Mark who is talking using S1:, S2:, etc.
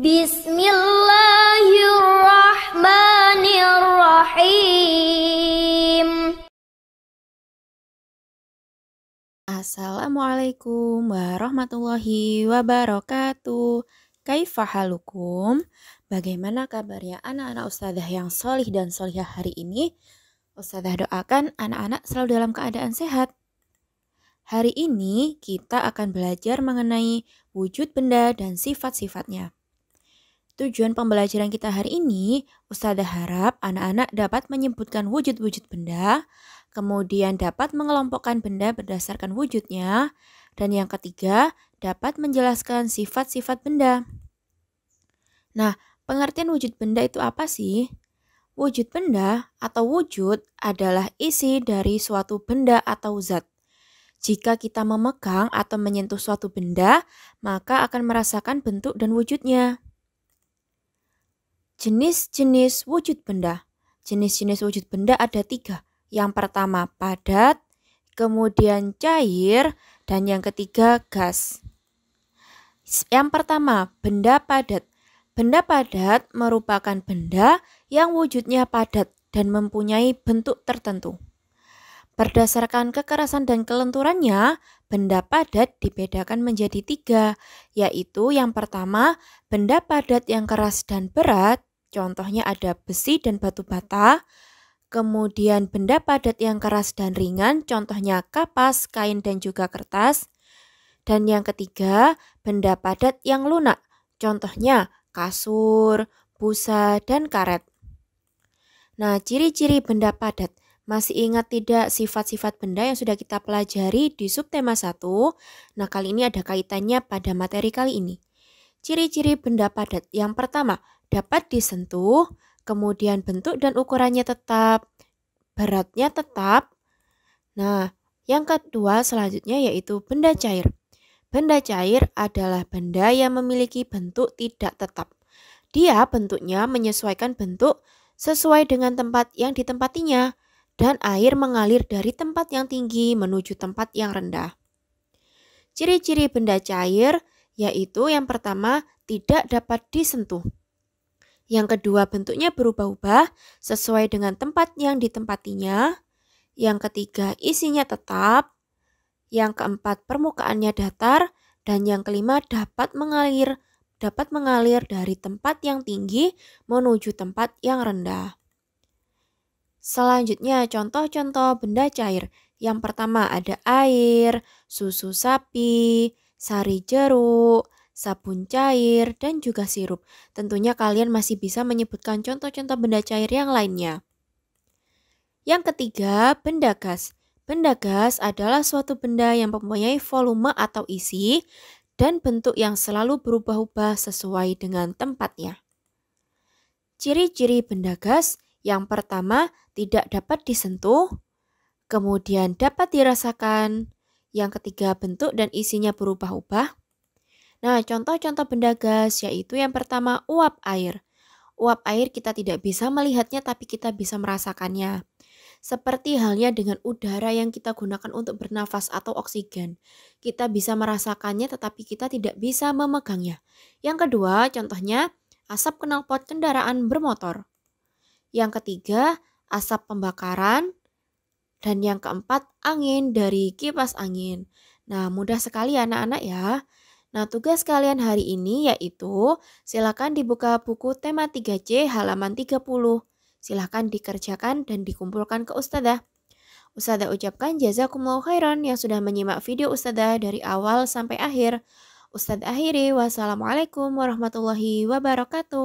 S1: Bismillahirrahmanirrahim.
S2: Assalamualaikum warahmatullahi wabarakatuh. Kaifa halukum? Bagaimana kabarnya anak-anak ustadzah yang solih dan solihah hari ini? Ustadzah doakan anak-anak selalu dalam keadaan sehat. Hari ini kita akan belajar mengenai wujud benda dan sifat-sifatnya. Tujuan pembelajaran kita hari ini, ustadzah harap anak-anak dapat menyebutkan wujud-wujud benda, kemudian dapat mengelompokkan benda berdasarkan wujudnya, dan yang ketiga, dapat menjelaskan sifat-sifat benda. Nah, pengertian wujud benda itu apa sih? Wujud benda atau wujud adalah isi dari suatu benda atau zat. Jika kita memegang atau menyentuh suatu benda, maka akan merasakan bentuk dan wujudnya. Jenis-jenis wujud benda. Jenis-jenis wujud benda ada 3. Yang pertama padat, kemudian cair, dan yang ketiga gas. Yang pertama, benda padat. Benda padat merupakan benda yang wujudnya padat dan mempunyai bentuk tertentu. Berdasarkan kekerasan dan kelenturannya, benda padat dibedakan menjadi 3, yaitu yang pertama, benda padat yang keras dan berat. Contohnya ada besi dan batu bata. Kemudian benda padat yang keras dan ringan, contohnya kapas, kain dan juga kertas. Dan yang ketiga, benda padat yang lunak, contohnya kasur, busa, dan karet. Nah, ciri-ciri benda padat. Masih ingat tidak sifat-sifat benda yang sudah kita pelajari di subtema 1? Nah, kali ini ada kaitannya pada materi kali ini. Ciri-ciri benda padat. Yang pertama, dapat disentuh, kemudian bentuk dan ukurannya tetap, beratnya tetap. Nah, yang kedua selanjutnya yaitu benda cair. Benda cair adalah benda yang memiliki bentuk tidak tetap. Dia bentuknya menyesuaikan bentuk sesuai dengan tempat yang ditempatinya, dan air mengalir dari tempat yang tinggi menuju tempat yang rendah. Ciri-ciri benda cair yaitu yang pertama tidak dapat disentuh. Yang kedua bentuknya berubah-ubah sesuai dengan tempat yang ditempatinya. Yang ketiga isinya tetap. Yang keempat permukaannya datar. Dan yang kelima dapat mengalir dari tempat yang tinggi menuju tempat yang rendah. Selanjutnya contoh-contoh benda cair. Yang pertama ada air, susu sapi, sari jeruk, sabun cair, dan juga sirup. Tentunya kalian masih bisa menyebutkan contoh-contoh benda cair yang lainnya. Yang ketiga, benda gas. Benda gas adalah suatu benda yang mempunyai volume atau isi dan bentuk yang selalu berubah-ubah sesuai dengan tempatnya. Ciri-ciri benda gas, yang pertama tidak dapat disentuh, kemudian dapat dirasakan, yang ketiga bentuk dan isinya berubah-ubah. Nah, contoh-contoh benda gas yaitu yang pertama uap air. Uap air kita tidak bisa melihatnya tapi kita bisa merasakannya. Seperti halnya dengan udara yang kita gunakan untuk bernafas atau oksigen. Kita bisa merasakannya tetapi kita tidak bisa memegangnya. Yang kedua, contohnya asap knalpot kendaraan bermotor. Yang ketiga, asap pembakaran. Dan yang keempat, angin dari kipas angin. Nah, mudah sekali anak-anak ya. Nah, tugas kalian hari ini yaitu silakan dibuka buku tema 3C halaman 30. Silakan dikerjakan dan dikumpulkan ke ustadzah. Ustadzah ucapkan jazakumullahu khairan yang sudah menyimak video ustadzah dari awal sampai akhir. Ustadzah akhiri, wassalamualaikum warahmatullahi wabarakatuh.